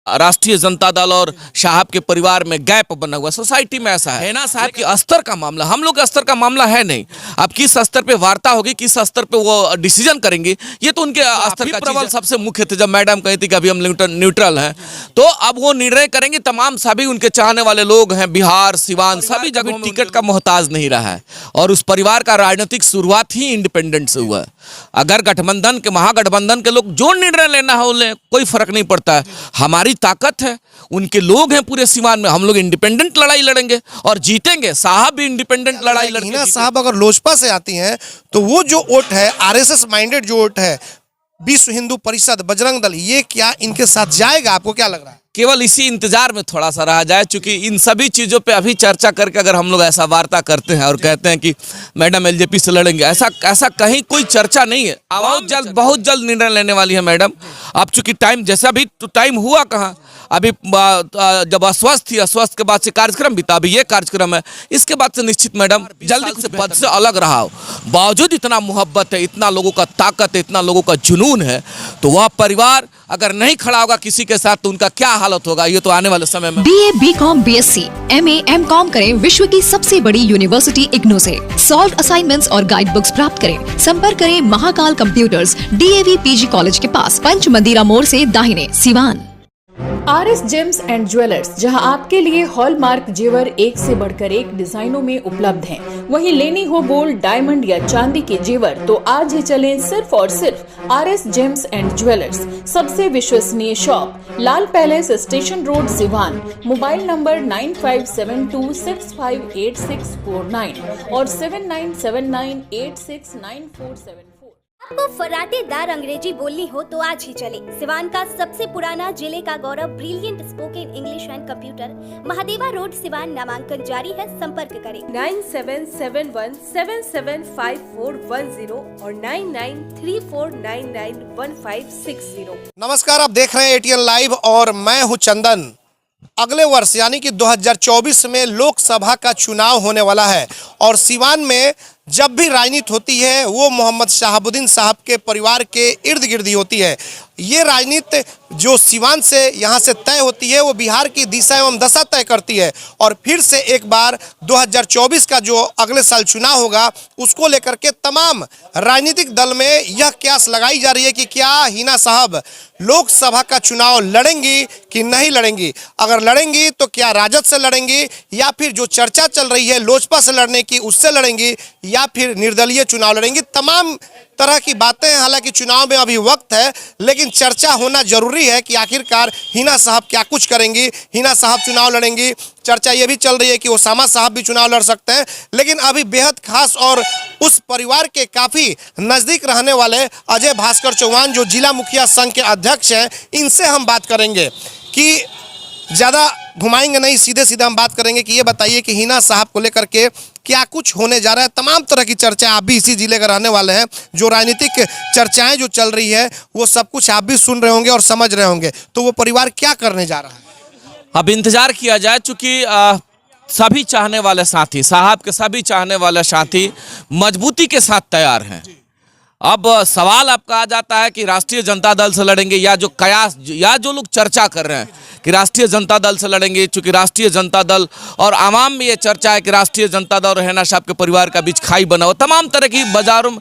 राष्ट्रीय जनता दल और साहब के परिवार में गैप बना हुआ, सोसाइटी में ऐसा है ना साहब की स्तर का मामला, हम लोग के स्तर का मामला है नहीं। अब किस स्तर पे वार्ता होगी, किस स्तर पे वो डिसीजन करेंगे, ये तो उनके स्तर का प्रबल सबसे मुख्य थे। जब मैडम कही थी कि अभी हम न्यूट्रल हैं, तो अब वो निर्णय करेंगे। तमाम सभी उनके चाहने वाले लोग हैं, बिहार सिवान सभी जगह टिकट का मोहताज नहीं रहा है, और उस परिवार का राजनीतिक शुरुआत ही इंडिपेंडेंट से हुआ है। अगर गठबंधन के महागठबंधन के लोग जो निर्णय लेना हो ले, कोई फर्क नहीं पड़ता है। हमारी ताकत है, उनके लोग हैं पूरे सीमान में, हम लोग इंडिपेंडेंट लड़ाई लड़ेंगे और जीतेंगे। साहब भी इंडिपेंडेंट लड़ाई लड़ेंगे। साहब अगर लोजपा से आती हैं तो वो जो वोट है, आरएसएस माइंडेड जो वोट है, विश्व हिंदू परिषद, बजरंग दल, ये क्या इनके साथ जाएगा? आपको क्या लग रहा है? केवल इसी इंतजार में थोड़ा सा रहा जाए, क्योंकि इन सभी चीज़ों पे अभी चर्चा करके अगर हम लोग ऐसा वार्ता करते हैं और कहते हैं कि मैडम एलजेपी से लड़ेंगे, ऐसा कहीं कोई चर्चा नहीं है। बहुत जल्द निर्णय लेने वाली है मैडम। अब चूंकि टाइम जैसा भी तो टाइम हुआ कहाँ, अभी जब अस्वस्थ थी, अस्वस्थ के बाद से कार्यक्रम बीता, अभी ये कार्यक्रम है, इसके बाद से निश्चित मैडम जल्दी से पद से अलग रहा हो। बावजूद इतना मोहब्बत है, इतना लोगों का ताकत है, इतना लोगों का जुनून है, तो वह परिवार अगर नहीं खड़ा होगा किसी के साथ तो उनका क्या हालत होगा, ये तो आने वाले समय में। BA, BCom, BSc, MA, MCom करें विश्व की सबसे बड़ी यूनिवर्सिटी इग्नू से। सॉल्व असाइनमेंट्स और गाइड बुक्स प्राप्त करें। संपर्क करें Mahakal computers, DAV PG college के पास, पंच मंदिरा मोड़ से दाहिने, Siwan. RS James and jewellers, जहां आपके लिए हॉलमार्क जेवर एक से बढ़कर एक डिजाइनों में उपलब्ध हैं। वहीं लेनी हो गोल्ड, डायमंड या चांदी के जेवर, तो आज ही चलें सिर्फ और सिर्फ RS जेम्स एंड ज्वेलर्स। सबसे विश्वसनीय shop, Lal palace, station road, Siwan. Mobile number 9572658649 और 7979869474। आपको फराटेदार अंग्रेजी बोलनी हो तो आज ही चले सिवान का सबसे पुराना, जिले का गौरव, brilliant spoken English and computer, Mahadeva road, Siwan. नामांकन जारी है, संपर्क करें 9771775410 और 9934991560। नमस्कार, आप देख रहे हैं ATN लाइव और मैं हूं चंदन। अगले वर्ष यानी कि 2024 में लोकसभा का चुनाव होने वाला है, और सिवान में जब भी राजनीति होती है वो मोहम्मद शहाबुद्दीन साहब के परिवार के इर्द गिर्द ही होती है। ये राजनीति जो सिवान से यहाँ से तय होती है वो बिहार की दिशा एवं दशा तय करती है। और फिर से एक बार 2024 का जो अगले साल चुनाव होगा उसको लेकर के तमाम राजनीतिक दल में यह क्यास लगाई जा रही है कि क्या हिना साहब लोकसभा का चुनाव लड़ेंगी कि नहीं लड़ेंगी। अगर लड़ेंगी तो क्या राजद से लड़ेंगी, या फिर जो चर्चा चल रही है लोजपा से लड़ने की उससे लड़ेंगी, या फिर निर्दलीय चुनाव लड़ेंगी। तमाम तरह की बातें हैं। हालांकि चुनाव में अभी वक्त है, लेकिन चर्चा होना जरूरी है कि आखिरकार हिना साहब क्या कुछ करेंगी। हिना साहब चुनाव लड़ेंगी, चर्चा ये भी चल रही है कि ओसामा साहब भी चुनाव लड़ सकते हैं। लेकिन अभी बेहद खास और उस परिवार के काफ़ी नज़दीक रहने वाले अजय भास्कर चौहान, जो जिला मुखिया संघ के अध्यक्ष हैं, इनसे हम बात करेंगे कि ज़्यादा घुमाएंगे नहीं, सीधे सीधे हम बात करेंगे कि ये बताइए कि हिना साहब को लेकर के क्या कुछ होने जा रहा है। तमाम तरह की चर्चाएं, आप भी इसी जिले के रहने वाले हैं, जो राजनीतिक चर्चाएं जो चल रही है वो सब कुछ आप भी सुन रहे होंगे और समझ रहे होंगे। तो वो परिवार क्या करने जा रहा है, अब इंतजार किया जाए, चूंकि सभी चाहने वाले साथी, साहब के सभी चाहने वाले साथी मजबूती के साथ तैयार हैं। अब सवाल आपका आ जाता है कि राष्ट्रीय जनता दल से लड़ेंगे, या जो कयास या जो लोग चर्चा कर रहे हैं कि राष्ट्रीय जनता दल से लड़ेंगे, चूंकि राष्ट्रीय जनता दल और आवाम में ये चर्चा है कि राष्ट्रीय जनता दल और हिना साहब के परिवार का बीच खाई बना हो। तमाम तरह की बाजारों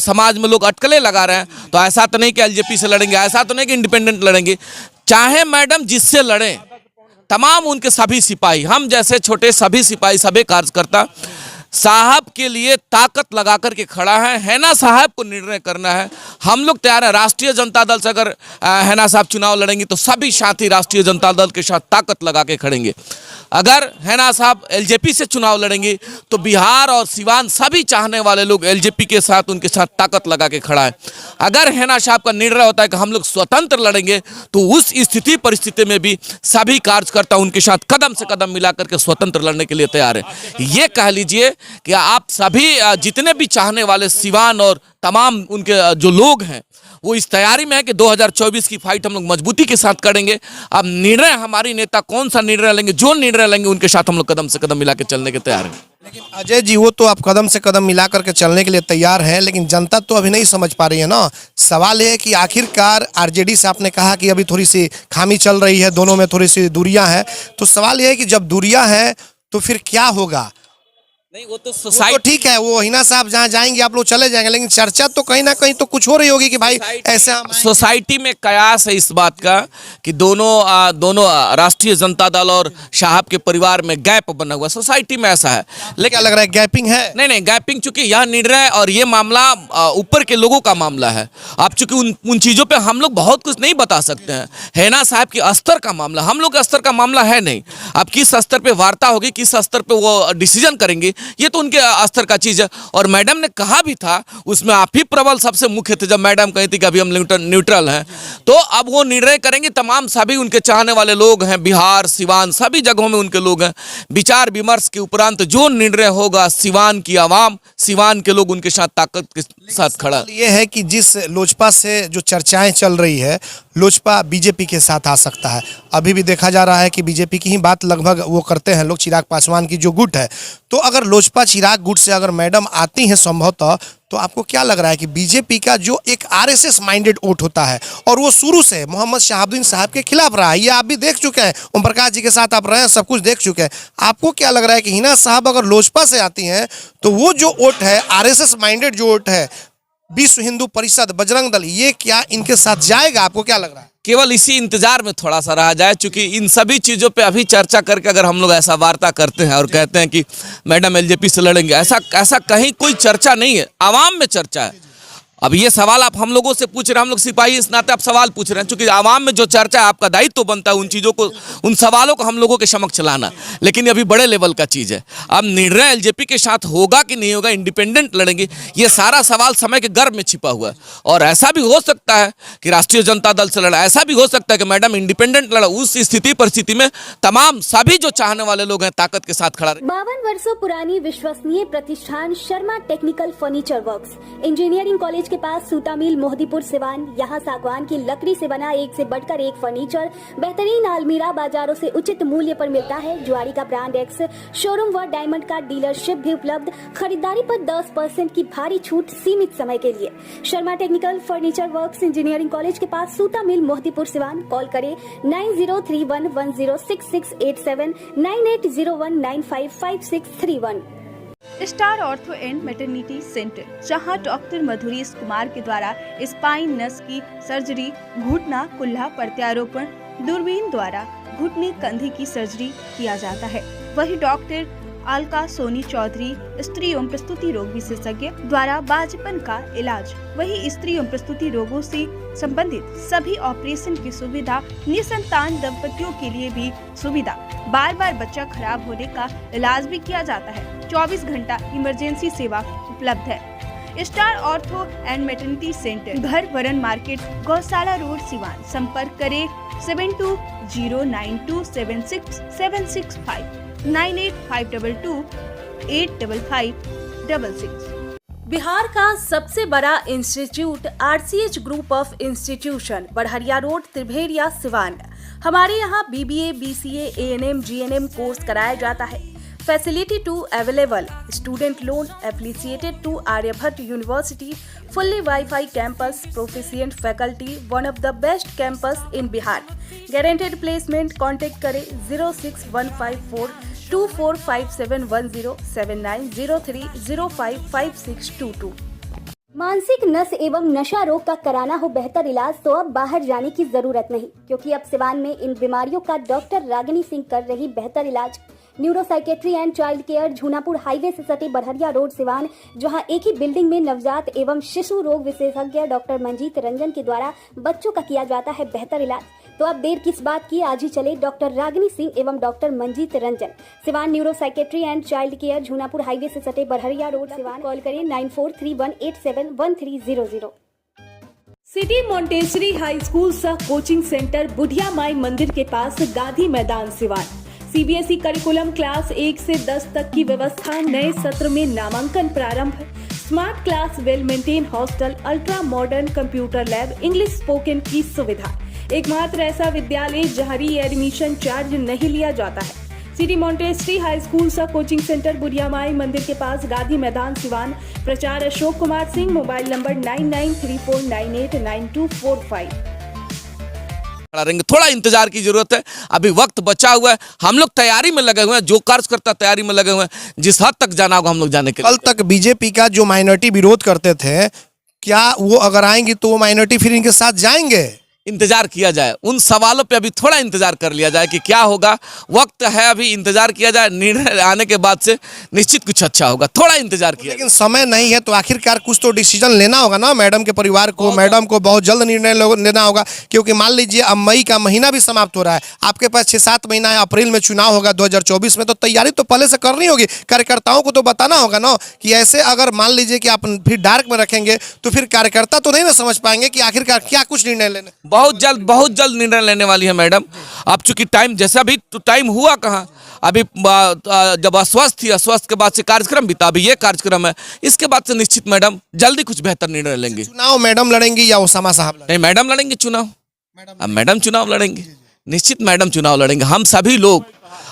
समाज में लोग अटकलें लगा रहे हैं। तो ऐसा तो नहीं कि एलजेपी से लड़ेंगे, ऐसा तो नहीं कि इंडिपेंडेंट लड़ेंगे। चाहे मैडम जिससे लड़ें, तमाम उनके सभी सिपाही, हम जैसे छोटे सभी सिपाही, सभी कार्यकर्ता साहब के लिए ताकत लगा करके खड़ा है। हिना साहब को निर्णय करना है, हम लोग तैयार हैं। राष्ट्रीय जनता दल से अगर हिना साहब चुनाव लड़ेंगे तो सभी साथी राष्ट्रीय जनता दल के साथ ताकत लगा के खड़ेंगे। अगर हिना साहब एलजेपी से चुनाव लड़ेंगे तो बिहार और सिवान सभी चाहने वाले लोग एलजेपी के साथ, उनके साथ ताकत लगा के खड़ा है। अगर हिना साहब का निर्णय होता है कि हम लोग स्वतंत्र लड़ेंगे तो उस स्थिति परिस्थिति में भी सभी कार्यकर्ता उनके साथ कदम से कदम मिला करके स्वतंत्र लड़ने के लिए तैयार है। ये कह लीजिए कि आप सभी जितने भी चाहने वाले सिवान और तमाम उनके जो लोग हैं वो इस तैयारी में है कि 2024 की फाइट हम लोग मजबूती के साथ करेंगे। अब निर्णय हमारी नेता कौन सा निर्णय लेंगे, जो निर्णय लेंगे उनके साथ हम लोग कदम से कदम मिला के चलने के तैयार हैं। लेकिन अजय जी, वो तो आप कदम से कदम मिला करके चलने के लिए तैयार हैं, लेकिन जनता तो अभी नहीं समझ पा रही है ना। सवाल ये है कि आखिरकार आरजेडी से आपने कहा कि अभी थोड़ी सी खामी चल रही है, दोनों में थोड़ी सी दूरियां हैं, तो सवाल ये है कि जब दूरियां हैं तो फिर क्या होगा? नहीं, वो तो वो तो सोसाइटी, ठीक है, वो हिना साहब जहाँ जाएंगे आप लोग चले जाएंगे, लेकिन चर्चा तो कहीं ना कहीं तो कुछ हो रही होगी कि भाई ऐसे हम सोसाइटी में कयास है इस बात का कि दोनों राष्ट्रीय जनता दल और साहब के परिवार में गैप बना हुआ है। सोसाइटी में ऐसा है। लेकिन क्या लग रहा है, गैपिंग है? नहीं, गैपिंग, चूंकि यह निर्णय और ये मामला ऊपर के लोगों का मामला है। अब चूंकि उन चीज़ों पे हम लोग बहुत कुछ नहीं बता सकते हैं। हैना साहब के स्तर का मामला, हम लोग के स्तर का मामला है नहीं। अब किस स्तर पे वार्ता होगी, किस स्तर पे वो डिसीजन करेंगे, ये तो उनके स्तर का चीज़ है। और मैडम ने कहा भी था, उसमें आप ही प्रबल सबसे मुख्य थे जब मैडम कही थी कि अभी हम न्यूट्रल हैं। तो अब वो निर्णय करेंगे, तमाम सभी उनके चाहने वाले लोग हैं, बिहार, सिवान, सभी जगहों में उनके लोग हैं। विचार विमर्श के उपरांत जो निर्णय होगा, सिवान की आवाम, सिवान के लोग उनके साथ ताकत के साथ खड़ा। ये है कि जिस लोजपा से जो चर्चाएं चल रही है, लोजपा बीजेपी के साथ आ सकता है। अभी भी देखा जा रहा है कि बीजेपी की ही बात लगभग वो करते हैं लोग, चिराग पासवान की जो गुट है। तो अगर लोजपा चिराग गुट से अगर मैडम आती हैं संभवतः, तो आपको क्या लग रहा है कि बीजेपी का जो एक आरएसएस माइंडेड वोट होता है, और वो शुरू से मोहम्मद शहाबुद्दीन साहब के खिलाफ रहा है, ये आप भी देख चुके हैं, ओम प्रकाश जी के साथ आप रहे हैं, सब कुछ देख चुके हैं। आपको क्या लग रहा है कि हिना साहब अगर लोजपा से आती हैं तो वो जो वोट है, आरएसएस माइंडेड जो वोट है, विश्व हिंदू परिषद, बजरंग दल, ये क्या इनके साथ जाएगा? आपको क्या लग रहा है? केवल इसी इंतजार में थोड़ा सा रहा जाए, क्योंकि इन सभी चीज़ों पे अभी चर्चा करके अगर हम लोग ऐसा वार्ता करते हैं और कहते हैं कि मैडम एलजेपी से लड़ेंगे, ऐसा कहीं कोई चर्चा नहीं है। आवाम में चर्चा है। अब ये सवाल आप हम लोगों से पूछ रहे हैं, हम लोग सिपाही इस नाते आप सवाल पूछ रहे हैं, क्योंकि आवाम में जो चर्चा है, आपका दायित्व तो बनता है उन चीज़ों को, उन सवालों को हम लोगों के समक्ष लाना। लेकिन ये अभी बड़े लेवल का चीज़ है। अब निर्णय एलजेपी के साथ होगा कि नहीं होगा, इंडिपेंडेंट लड़ेंगे, ये सारा सवाल समय के गर्भ में छिपा हुआ है। और ऐसा भी हो सकता है कि राष्ट्रीय जनता दल से लड़ा, ऐसा भी हो सकता है कि मैडम इंडिपेंडेंट लड़ा। उस स्थिति परिस्थिति में तमाम सभी जो चाहने वाले लोग हैं ताकत के साथ खड़ा रहे। 52 वर्षों पुरानी विश्वसनीय प्रतिष्ठान Sharma technical furniture works, engineering college के पास, सूता मिल, मोहदीपुर, सिवान। यहाँ सागवान की लकड़ी से बना एक से बढ़कर एक फर्नीचर, बेहतरीन अलमीरा बाजारों से उचित मूल्य पर मिलता है। जुआरी का ब्रांड एक्स शोरूम व डायमंड का डीलरशिप भी उपलब्ध। खरीदारी पर 10% की भारी छूट सीमित समय के लिए। Sharma technical furniture works, engineering college के पास, सूता मिल, मोहदीपुर, सिवान। कॉल करें 9031106687, 9801955631। Star ortho and maternity centre, जहां डॉक्टर मधुरीश कुमार के द्वारा स्पाइन नस की सर्जरी, घुटना कुल्ला प्रत्यारोपण, दूरबीन द्वारा घुटने कंधे की सर्जरी किया जाता है। वही डॉक्टर अलका सोनी चौधरी, स्त्री एवं प्रस्तुति रोग विशेषज्ञ द्वारा बाजपन का इलाज। वही स्त्री एवं प्रस्तुति रोगों से संबंधित सभी ऑपरेशन की सुविधा, निसंतान दंपतियों के लिए भी सुविधा, बार बार बच्चा खराब होने का इलाज भी किया जाता है। 24 घंटा इमरजेंसी सेवा उपलब्ध है। Star ortho and maternity centre, घर वरन मार्केट, गौशाला रोड, सिवान। संपर्क करें 7209276765, 9852285566। बिहार का सबसे बड़ा institute RCH group of institution, Barhariya road, Tribheriya, Siwan. हमारे यहाँ BBA, BCA, ANM, GNM course कराया जाता है। Facility to available, student loan affiliated to Aryabhatta university, fully wifi campus, proficient faculty, one of the best campus in Bihar. Guaranteed placement. Contact करें 06154245710, 7903055622। मानसिक नस एवं नशा रोग का कराना हो बेहतर इलाज, तो अब बाहर जाने की जरूरत नहीं, क्योंकि अब सिवान में इन बीमारियों का डॉक्टर रागिनी सिंह कर रही बेहतर इलाज। न्यूरोसाइकेट्री and child care, Jhunapur highway से सटे बढ़हरिया रोड, सिवान, जहां एक ही बिल्डिंग में नवजात एवं शिशु रोग विशेषज्ञ डॉक्टर मंजीत रंजन के द्वारा बच्चों का किया जाता है बेहतर इलाज। तो अब देर किस बात की, आज ही चले डॉक्टर रागिनी सिंह एवं doctor Manjeet Ranjan, Siwan. Neuropsychiatry and child care, Jhunapur highway से सटे बढ़हरिया रोड, सिवान। कॉल करें 9431871300। सिटी मॉन्टेसरी हाई स्कूल सह कोचिंग सेंटर, बुढ़िया माई मंदिर के पास, गांधी मैदान, सिवान। CBSE करिकुलम क्लास 1 से 10 तक की व्यवस्था। नए सत्र में नामांकन प्रारंभ। Smart class, well maintain hostel, ultra modern computer lab, English spoken की सुविधा। एकमात्र ऐसा विद्यालय जहां री एडमिशन चार्ज नहीं लिया जाता है। सिटी मॉन्टेसरी हाई स्कूल सा कोचिंग सेंटर, बुढ़िया माई मंदिर के पास, गांधी मैदान, सिवान। प्रचार अशोक कुमार सिंह, मोबाइल नंबर 9934989245। रहेंगे, थोड़ा इंतजार की जरूरत है, अभी वक्त बचा हुआ है। हम लोग तैयारी में लगे हुए हैं, जो कार्यकर्ता तैयारी में लगे हुए हैं, जिस हद तक जाना होगा हम लोग जाने के लिए। कल तक बीजेपी का जो माइनॉरिटी विरोध करते थे, क्या वो अगर आएंगी तो वो माइनॉरिटी फिर इनके साथ जाएंगे? इंतजार किया जाए, उन सवालों पे अभी थोड़ा इंतजार कर लिया जाए कि क्या होगा। वक्त है, अभी इंतजार किया जाए, निर्णय आने के बाद से निश्चित कुछ अच्छा होगा। थोड़ा इंतजार किया, लेकिन समय नहीं है तो आखिरकार कुछ तो डिसीजन लेना होगा ना मैडम के परिवार को। मैडम को बहुत जल्द निर्णय लेना होगा, क्योंकि मान लीजिए अब मई का महीना भी समाप्त हो रहा है, आपके पास 6-7 महीना है, अप्रैल में चुनाव होगा 2024 में, तो तैयारी तो पहले से करनी होगी। कार्यकर्ताओं को तो बताना होगा ना कि ऐसे अगर मान लीजिए कि आप फिर डार्क में रखेंगे तो फिर कार्यकर्ता तो नहीं ना समझ पाएंगे कि आखिरकार क्या कुछ निर्णय लेने। बहुत जल्द निर्णय लेने वाली है मैडम। अब चूंकि टाइम जैसा भी तो टाइम हुआ कहाँ, अभी जब अस्वस्थ थी, अस्वस्थ के बाद से कार्यक्रम बीता, अभी ये कार्यक्रम है, इसके बाद से निश्चित मैडम जल्दी कुछ बेहतर निर्णय लेंगे। चुनाव मैडम लड़ेंगी या ओसामा साहब? नहीं, मैडम लड़ेंगे चुनाव, अब मैडम चुनाव लड़ेंगे, निश्चित मैडम चुनाव लड़ेंगे। हम सभी लोग,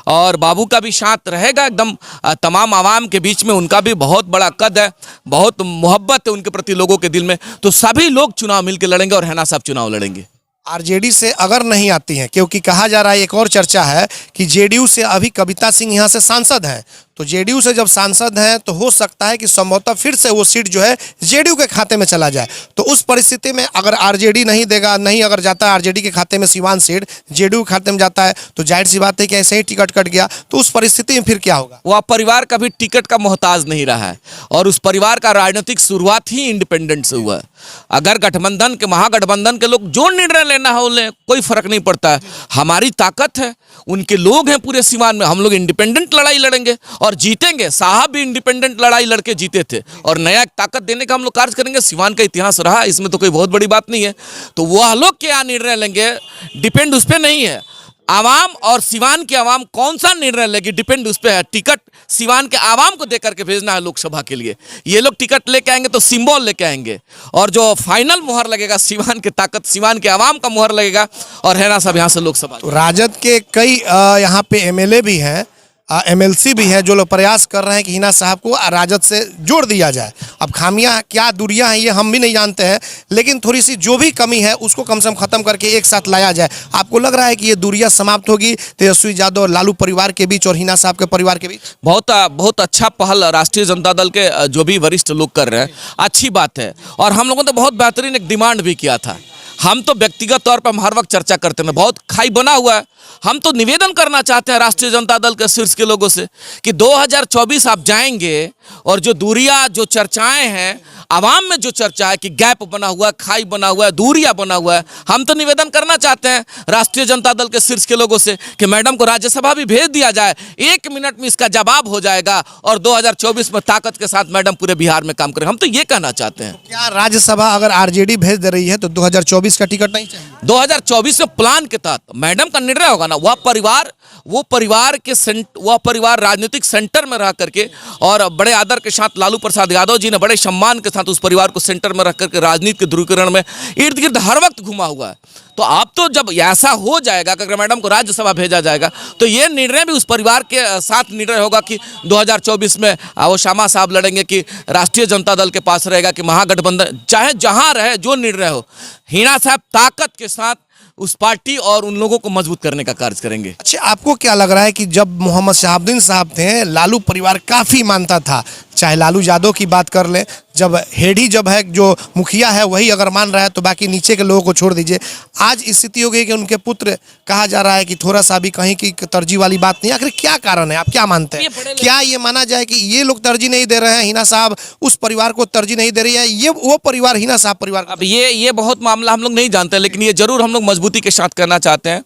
और बाबू का भी शांत रहेगा एकदम, तमाम आवाम के बीच में उनका भी बहुत बड़ा कद है, बहुत मोहब्बत है उनके प्रति लोगों के दिल में, तो सभी लोग चुनाव मिलकर लड़ेंगे और हैना साहब चुनाव लड़ेंगे। आरजेडी से अगर नहीं आती हैं, क्योंकि कहा जा रहा है, एक और चर्चा है कि जेडीयू से अभी कविता सिंह यहाँ से सांसद हैं, तो जेडीयू से जब सांसद हैं तो हो सकता है कि संभवतः फिर से वो सीट जो है जेडीयू के खाते में चला जाए। तो उस परिस्थिति में अगर आरजेडी नहीं देगा, नहीं अगर जाता है आरजेडी के खाते में सिवान सीट, जेडीयू के खाते में जाता है, तो जाहिर सी बात है कि ऐसे ही टिकट कट गया, तो उस परिस्थिति में फिर क्या होगा? वह परिवार कभी टिकट का मोहताज नहीं रहा है, और उस परिवार का राजनीतिक शुरुआत ही इंडिपेंडेंट से हुआ है। अगर गठबंधन के, महागठबंधन के लोग जो निर्णय लेना हो ले, कोई फर्क नहीं पड़ता है। हमारी ताकत है, उनके लोग हैं पूरे सिवान में, हम लोग इंडिपेंडेंट लड़ाई लड़ेंगे और जीतेंगे। साहब भी इंडिपेंडेंट लड़ाई लड़के जीते थे, और नया ताकत देने का हम लोग कार्य करेंगे। सिवान का इतिहास रहा, इसमें तो कोई बहुत बड़ी बात नहीं है। तो वह लोग क्या निर्णय लेंगे, डिपेंड उस पर नहीं है। आवाम और सिवान की आवाम कौन सा निर्णय लेगी, डिपेंड उस पर है। टिकट सिवान के आवाम को देकर के भेजना है लोकसभा के लिए। ये लोग टिकट लेके आएंगे तो सिंबल लेके आएंगे, और जो फाइनल मुहर लगेगा सिवान की ताकत, सिवान के आवाम का मुहर लगेगा, और हैना साहब यहाँ से लोकसभा। तो राजद के कई यहाँ पे एमएलए भी हैं, एमएलसी भी है, जो लोग प्रयास कर रहे हैं कि हिना साहब को राजद से जोड़ दिया जाए। अब खामियां क्या दूरियां हैं ये हम भी नहीं जानते हैं, लेकिन थोड़ी सी जो भी कमी है उसको कम से कम खत्म करके एक साथ लाया जाए। आपको लग रहा है कि ये दूरियां समाप्त होगी तेजस्वी यादव और लालू परिवार के बीच और हिना साहब के परिवार के बीच? बहुत अच्छा पहल राष्ट्रीय जनता दल के जो भी वरिष्ठ लोग कर रहे हैं, अच्छी बात है। और हम लोगों ने बहुत बेहतरीन एक डिमांड भी किया था। हम तो व्यक्तिगत तौर पर हम हर वक्त चर्चा करते हैं, बहुत खाई बना हुआ है। हम तो निवेदन करना चाहते हैं राष्ट्रीय जनता दल के शीर्ष के लोगों से कि 2024 आप जाएंगे, और जो दूरियां, जो चर्चाएं हैं, आवाम में जो चर्चा है कि गैप बना हुआ है, खाई बना हुआ है, दूरियां बना हुआ है, हम तो निवेदन करना चाहते हैं राष्ट्रीय जनता दल के शीर्ष के लोगों से कि मैडम को राज्यसभा भी भेज दिया जाए। 1 मिनट में इसका जवाब हो जाएगा, और 2024 में ताकत के साथ मैडम पूरे बिहार में काम करें। हम तो ये कहना चाहते हैं। क्या राज्यसभा अगर आरजेडी भेज दे रही है तो 2024 का टिकट नहीं चाहिए? 2024 में प्लान के तहत मैडम का निर्णय होगा ना। वह परिवार राजनीतिक सेंटर में रह करके, और बड़े आदर के साथ लालू प्रसाद यादव जी ने बड़े सम्मान के साथ उस परिवार को सेंटर में रख करके राजनीति के ध्रुवीकरण में इर्द गिर्द हर वक्त घुमा हुआ है। तो अब तो जब ऐसा हो जाएगा कि अगर मैडम को राज्यसभा भेजा जाएगा, तो ये निर्णय भी उस परिवार के साथ निर्णय होगा कि 2024 में ओसामा साहब लड़ेंगे कि राष्ट्रीय जनता दल के पास रहेगा कि महागठबंधन, चाहे जहां रहे, जो निर्णय हो, हिना साहब ताकत के साथ उस पार्टी और उन लोगों को मजबूत करने का कार्य करेंगे। अच्छा, आपको क्या लग रहा है कि जब मोहम्मद शहाबुद्दीन साहब थे, लालू परिवार काफ़ी मानता था, चाहे लालू यादव की बात कर ले, जब हेडी जब है जो मुखिया है वही अगर मान रहा है तो बाकी नीचे के लोगों को छोड़ दीजिए। आज स्थिति हो गई कि उनके पुत्र, कहा जा रहा है कि थोड़ा सा भी कहीं की तरजीह वाली बात नहीं। आखिर क्या कारण है, आप क्या मानते हैं? क्या ये माना जाए कि ये लोग तरजीह नहीं दे रहे हैं, हिना साहब उस परिवार को तरजीह नहीं दे रही है, ये वो परिवार हिना साहब परिवार? अब ये बहुत मामला हम लोग नहीं जानते, लेकिन ये जरूर हम लोग मजबूती के साथ कहना चाहते हैं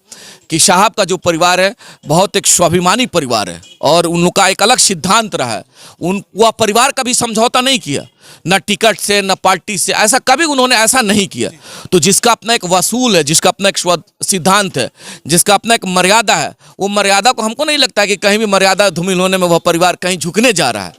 कि साहब का जो परिवार है बहुत एक स्वाभिमानी परिवार है, और उनका एक अलग सिद्धांत रहा है। वह परिवार कभी समझौता नहीं किया, न टिकट से न पार्टी से, ऐसा कभी उन्होंने ऐसा नहीं किया। तो जिसका अपना एक वसूल है, जिसका अपना एक सिद्धांत है, जिसका अपना एक मर्यादा है, वो मर्यादा को हमको नहीं लगता कि कहीं भी मर्यादा धूमिल होने में वह परिवार कहीं झुकने जा रहा है।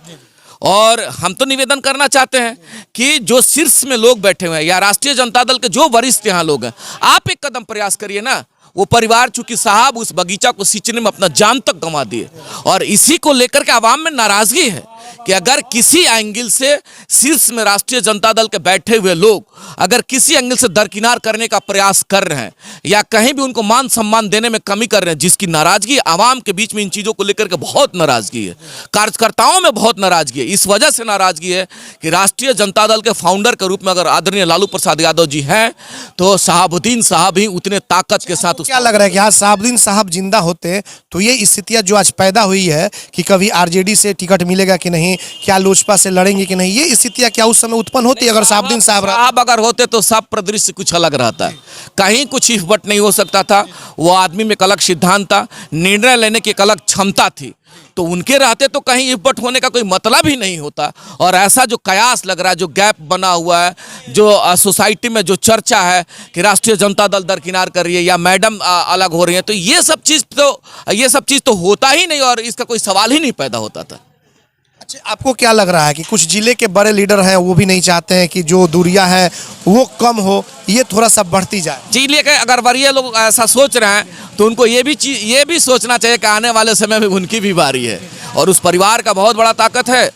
और हम तो निवेदन करना चाहते हैं कि जो शीर्ष में लोग बैठे हुए हैं या राष्ट्रीय जनता दल के जो वरिष्ठ यहाँ लोग हैं, आप एक कदम प्रयास करिए ना। वो परिवार चूंकि साहब उस बगीचा को सींचने में अपना जान तक गंवा दिए, और इसी को लेकर के आवाम में नाराजगी है कि अगर किसी एंगल से शीर्ष में राष्ट्रीय जनता दल के बैठे हुए लोग अगर किसी एंगल से दरकिनार करने का प्रयास कर रहे हैं या कहीं भी उनको मान सम्मान देने में कमी कर रहे हैं, जिसकी नाराजगी आवाम के बीच में इन चीज़ों को लेकर के बहुत नाराजगी है, कार्यकर्ताओं में बहुत नाराजगी है। इस वजह से नाराजगी है कि राष्ट्रीय जनता दल के फाउंडर के रूप में अगर आदरणीय लालू प्रसाद यादव जी हैं तो शहाबुद्दीन साहब ही उतने ताकत के साथ क्या लग रहा है कि आज शहाबुद्दीन साहब जिंदा होते तो ये स्थितियां जो आज पैदा हुई है कि कभी आरजेडी से टिकट मिलेगा कि नहीं, क्या लोजपा से लड़ेंगे कि नहीं, ये स्थितियां क्या उस समय उत्पन्न होती अगर शहाबुद्दीन साहब अगर होते तो सब परिदृश्य कुछ अलग रहता है। कहीं कुछ इफबट नहीं हो सकता था। वो आदमी में एक अलग सिद्धांत था, निर्णय लेने की एक अलग क्षमता थी, तो उनके रहते तो कहीं इफबट होने का कोई मतलब ही नहीं होता। और ऐसा जो कयास लग रहा है, जो गैप बना हुआ है, जो सोसाइटी में जो चर्चा है कि राष्ट्रीय जनता दल दरकिनार कर रही है या मैडम अलग हो रही है, तो ये सब चीज़ तो होता ही नहीं और इसका कोई सवाल ही नहीं पैदा होता था। अच्छा, आपको क्या लग रहा है कि कुछ जिले के बड़े लीडर हैं वो भी नहीं चाहते हैं कि जो दूरियां हैं वो कम हो, ये थोड़ा सा बढ़ती जाए? जिले के अगर वरीय लोग ऐसा सोच रहे हैं तो उनको ये भी सोचना चाहिए कि आने वाले समय में उनकी भी बारी है और उस परिवार का बहुत बड़ा ताकत है।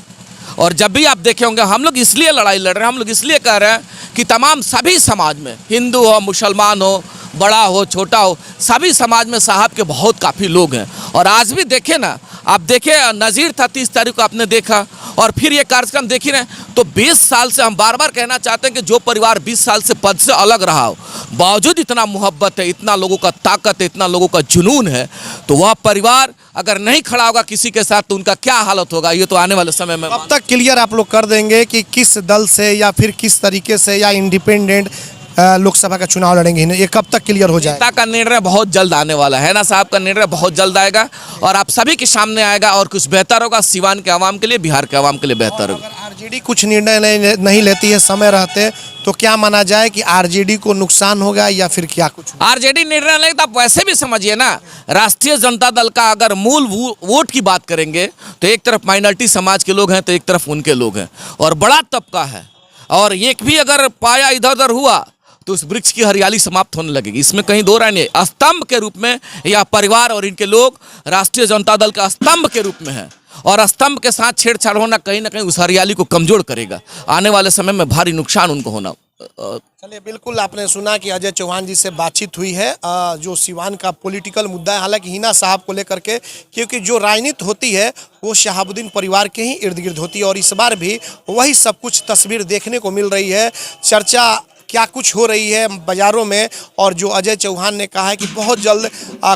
और जब भी आप देखे होंगे, हम लोग इसलिए लड़ाई लड़ रहे हैं, हम लोग इसलिए कह रहे हैं कि तमाम सभी समाज में, हिंदू हो, मुसलमान हो, बड़ा हो, छोटा हो, सभी समाज में साहब के बहुत काफ़ी लोग हैं। और आज भी देखे ना, आप देखे नज़ीर था 30 तारीख को आपने देखा, और फिर ये कार्यक्रम देख ही रहे हैं। तो 20 साल से हम बार बार कहना चाहते हैं कि जो परिवार 20 साल से पद से अलग रहा हो, बावजूद इतना मोहब्बत है, इतना लोगों का ताकत है, इतना लोगों का जुनून है, तो वह परिवार अगर नहीं खड़ा होगा किसी के साथ तो उनका क्या हालत होगा, ये तो आने वाले समय में। अब तक क्लियर आप लोग कर देंगे कि किस दल से या फिर किस तरीके से या इंडिपेंडेंट लोकसभा का चुनाव लड़ेंगे, ये कब तक क्लियर हो जाएगा? नेता का निर्णय बहुत जल्द आने वाला है ना, साहब का निर्णय बहुत जल्द आएगा और आप सभी के सामने आएगा और कुछ बेहतर होगा सीवान के आवाम के लिए, बिहार के आवाम के लिए बेहतर होगा। अगर आरजेडी कुछ निर्णय नहीं लेती है समय रहते तो क्या माना जाए कि आरजेडी को नुकसान होगा या फिर क्या कुछ? आरजेडी निर्णय लेगा तो आप वैसे भी समझिए ना, राष्ट्रीय जनता दल का अगर मूल वोट की बात करेंगे तो एक तरफ माइनॉरिटी समाज के लोग हैं तो एक तरफ उनके लोग हैं और बड़ा तबका है, और एक भी अगर पाया इधर उधर हुआ तो उस वृक्ष की हरियाली समाप्त होने लगेगी, इसमें कहीं दो राय नहीं। स्तंभ के रूप में यह परिवार और इनके लोग राष्ट्रीय जनता दल का स्तंभ के रूप में है, और स्तंभ के साथ छेड़छाड़ होना कहीं ना कहीं उस हरियाली को कमजोर करेगा। आने वाले समय में भारी नुकसान उनको होना। चलिए, बिल्कुल आपने सुना कि अजय चौहान जी से बातचीत हुई है जो सिवान का पॉलिटिकल मुद्दा है, हालांकि हिना साहब को लेकर के, क्योंकि जो राजनीति होती है वो शहाबुद्दीन परिवार के ही इर्द गिर्द होती है और इस बार भी वही सब कुछ तस्वीर देखने को मिल रही है। चर्चा क्या कुछ हो रही है बाज़ारों में, और जो अजय चौहान ने कहा है कि बहुत जल्द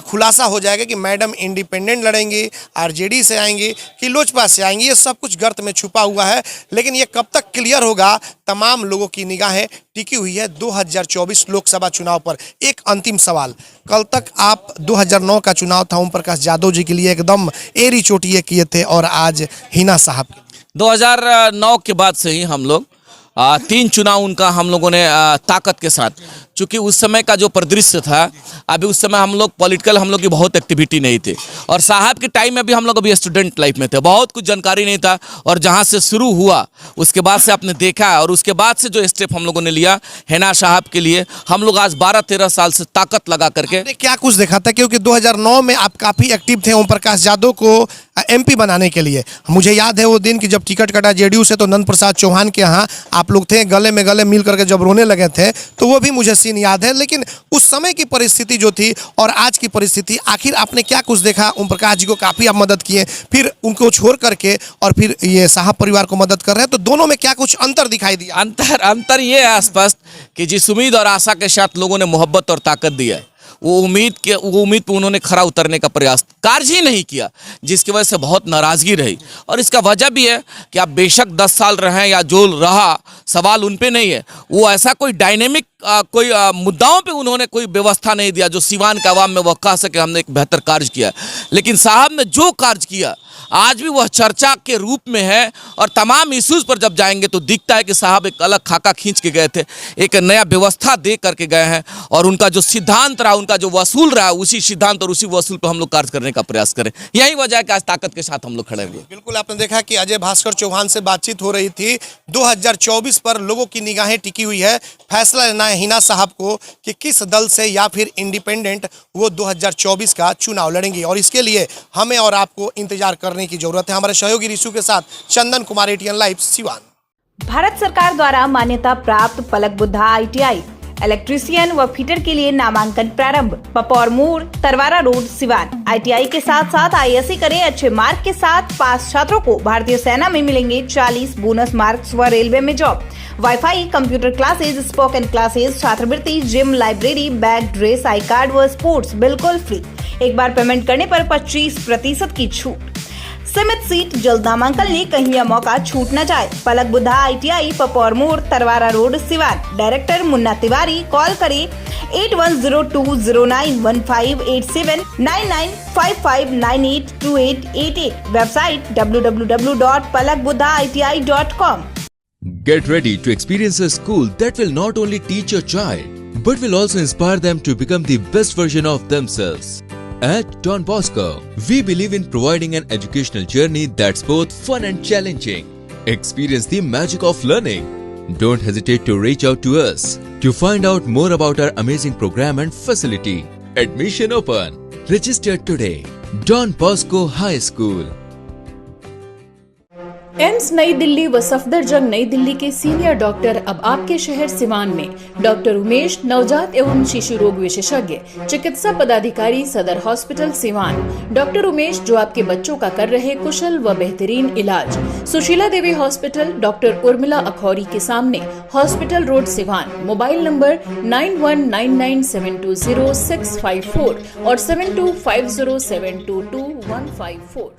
खुलासा हो जाएगा कि मैडम इंडिपेंडेंट लड़ेंगी, आरजेडी से आएंगी कि लोजपा से आएंगी, ये सब कुछ गर्त में छुपा हुआ है। लेकिन ये कब तक क्लियर होगा, तमाम लोगों की निगाहें टिकी हुई है 2024 लोकसभा चुनाव पर। एक अंतिम सवाल, कल तक आप 2009 का चुनाव था, ओम प्रकाश यादव जी के लिए एकदम एरी चोटिये किए थे, और आज हिना साहब के 2009 के बाद से ही हम लोग 3 चुनाव उनका हम लोगों ने ताकत के साथ, चूँकि उस समय का जो परिदृश्य था, अभी उस समय हम लोग पॉलिटिकल हम लोग की बहुत एक्टिविटी नहीं थी, और साहब के टाइम में भी हम लोग अभी स्टूडेंट लाइफ में थे, बहुत कुछ जानकारी नहीं था। और जहाँ से शुरू हुआ उसके बाद से आपने देखा, और उसके बाद से जो स्टेप हम लोगों ने लिया हिना साहब के लिए, हम लोग आज 12-13 साल से ताकत लगा करके। क्या कुछ देखा था, क्योंकि 2009 में आप काफ़ी एक्टिव थे ओम प्रकाश यादव को एमपी बनाने के लिए। मुझे याद है वो दिन कि जब टिकट कटा जेडीयू से तो नंद प्रसाद चौहान के यहाँ आप लोग थे, गले में गले मिल करके जब रोने लगे थे, तो वो भी मुझे सीन याद है। लेकिन उस समय की परिस्थिति जो थी और आज की परिस्थिति, आखिर आपने क्या कुछ देखा? ओम प्रकाश जी को काफ़ी आप मदद किए, फिर उनको छोड़ करके और फिर ये साहब परिवार को मदद कर रहे हैं, तो दोनों में क्या कुछ अंतर दिखाई दिया? अंतर ये है स्पष्ट कि जिस उम्मीद और आशा के साथ लोगों ने मोहब्बत और ताकत दी है, वो उम्मीद पर उन्होंने खरा उतरने का प्रयास कार्य ही नहीं किया, जिसकी वजह से बहुत नाराज़गी रही। और इसका वजह भी है कि आप बेशक 10 साल रहें या जो रहा, सवाल उन पे नहीं है, वो ऐसा कोई डायनेमिक कोई मुद्दाओं पे उन्होंने कोई व्यवस्था नहीं दिया जो सिवान के अवाम में वह कह सके हमने एक बेहतर कार्य किया। लेकिन साहब ने जो कार्य किया आज भी वह चर्चा के रूप में है और तमाम इश्यूज पर जब जाएंगे तो दिखता है कि साहब एक अलग खाका खींच के गए थे, एक नया व्यवस्था दे करके गए हैं और उनका जो सिद्धांत रहा, उनका जो वसूल रहा, उसी सिद्धांत और उसी वसूल पर हम लोग कार्य करने का प्रयास करें। यही वजह है कि आज ताकत के साथ हम लोग खड़े हुए। बिल्कुल, आपने देखा कि अजय भास्कर चौहान से बातचीत हो रही थी। 2024 पर लोगों की निगाहें टिकी हुई है। फैसला लेना है हिना साहब को कि किस दल से या फिर इंडिपेंडेंट वो 2024 का चुनाव लड़ेंगी और इसके लिए हमें और आपको इंतजार करने की जरूरत है। हमारे सहयोगी रिशु के साथ चंदन कुमार, ATN लाइव, सिवान। भारत सरकार द्वारा मान्यता प्राप्त पलक बुद्धा ITI इलेक्ट्रीशियन व फिटर के लिए नामांकन प्रारंभ। पपौर मोड़, तरवारा रोड, सिवान। ITI के साथ साथ ISC करें। अच्छे मार्क के साथ पास छात्रों को भारतीय सेना में मिलेंगे 40 बोनस मार्क्स व रेलवे में job. Wifi, computer classes, spoken classes, छात्रवृत्ति, gym, library, bag, dress, I card व स्पोर्ट्स बिल्कुल फ्री। एक बार पेमेंट करने पर 25% की छूट। सीमित सीट, जल्द नामांकन ले, कहीं यह मौका छूट न जाए। पलक बुद्धा ITI, पपौर मोड़, Tarwara road, Siwan. Director Munna Tiwari. Call करें 8102091587 9955982888। Website www.palakbuddhaiti.com। Get ready to experience a school that will not only teach your child, but will also inspire them to become the best version of themselves. At Don Bosco, we believe in providing an educational journey that's both fun and challenging. Experience the magic of learning. Don't hesitate to reach out to us to find out more about our amazing program and facility. Admission open. Register today. Don Bosco High School. AIIMS नई दिल्ली व सफदरजंग नई दिल्ली के senior doctor अब आपके शहर सिवान में। Doctor Umesh, नवजात एवं शिशु रोग विशेषज्ञ, चिकित्सा पदाधिकारी, सदर हॉस्पिटल सिवान। डॉक्टर उमेश जो आपके बच्चों का कर रहे कुशल व बेहतरीन इलाज। सुशीला देवी हॉस्पिटल, डॉक्टर उर्मिला अखौरी के सामने, hospital road, Siwan. Mobile number 9199720654 और 7250722154।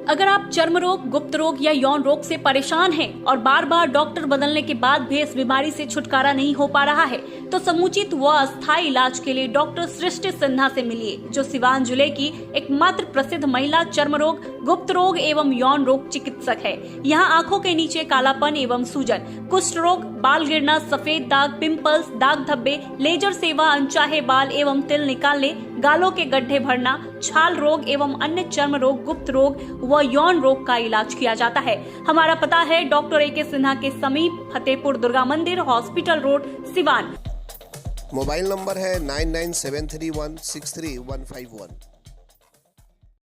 अगर आप चर्म रोग, गुप्त रोग या यौन रोग से परेशान हैं और बार बार डॉक्टर बदलने के बाद भी इस बीमारी से छुटकारा नहीं हो पा रहा है, तो समुचित व अस्थायी इलाज के लिए डॉक्टर सृष्टि सिन्हा से मिलिए, जो सिवान जिले की एकमात्र प्रसिद्ध महिला चर्म रोग, गुप्त रोग एवं यौन रोग चिकित्सक है। यहाँ आंखों के नीचे कालापन एवं सूजन, कुष्ठ रोग, बाल गिरना, सफेद दाग, पिंपल्स, दाग धब्बे, लेजर सेवा, अनचाहे बाल एवं तिल निकालने, गालों के गड्ढे भरना, छाल रोग एवं अन्य चर्म रोग, गुप्त रोग व यौन रोग का इलाज किया जाता है। हमारा पता है डॉक्टर AK सिन्हा के समीप, फतेहपुर दुर्गा मंदिर, hospital road, Siwan. Mobile number है 9973163151।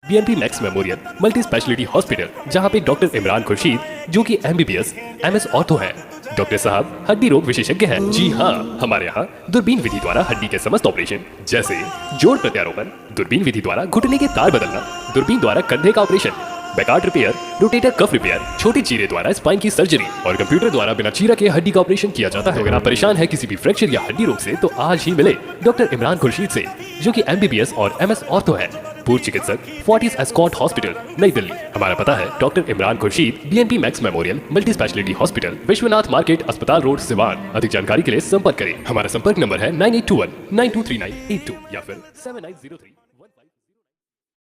BNP max memorial multi speciality hospital, जहां पे डॉक्टर इमरान खुर्शीद जो कि MBBS MS ऑर्थो है। डॉक्टर साहब हड्डी रोग विशेषज्ञ हैं। जी हाँ, हमारे यहाँ दूरबीन विधि द्वारा हड्डी के समस्त ऑपरेशन जैसे जोड़ प्रत्यारोपण, दूरबीन विधि द्वारा घुटने के तार बदलना, दूरबीन द्वारा कंधे का operation, Bankart repair, rotator cuff repair, छोटी चीरे द्वारा स्पाइन की सर्जरी और कंप्यूटर द्वारा बिना चीरा के हड्डी का ऑपरेशन किया जाता है। अगर आप परेशान है किसी भी फ्रैक्चर या हड्डी रोग से, तो आज ही मिले डॉक्टर इमरान खुर्शीद से, जो कि MBBS और MS ऑर्थो है। पूर्व चिकित्सक, फोर्टिस एस्कॉट हॉस्पिटल, नई दिल्ली। हमारा पता है doctor Imran Khurshid, BNP max memorial multi speciality hospital, Vishwanath market, अस्पताल रोड, सिवान। अधिक जानकारी के लिए संपर्क करें। हमारा संपर्क नंबर है 9821 923982 या फिर 7903।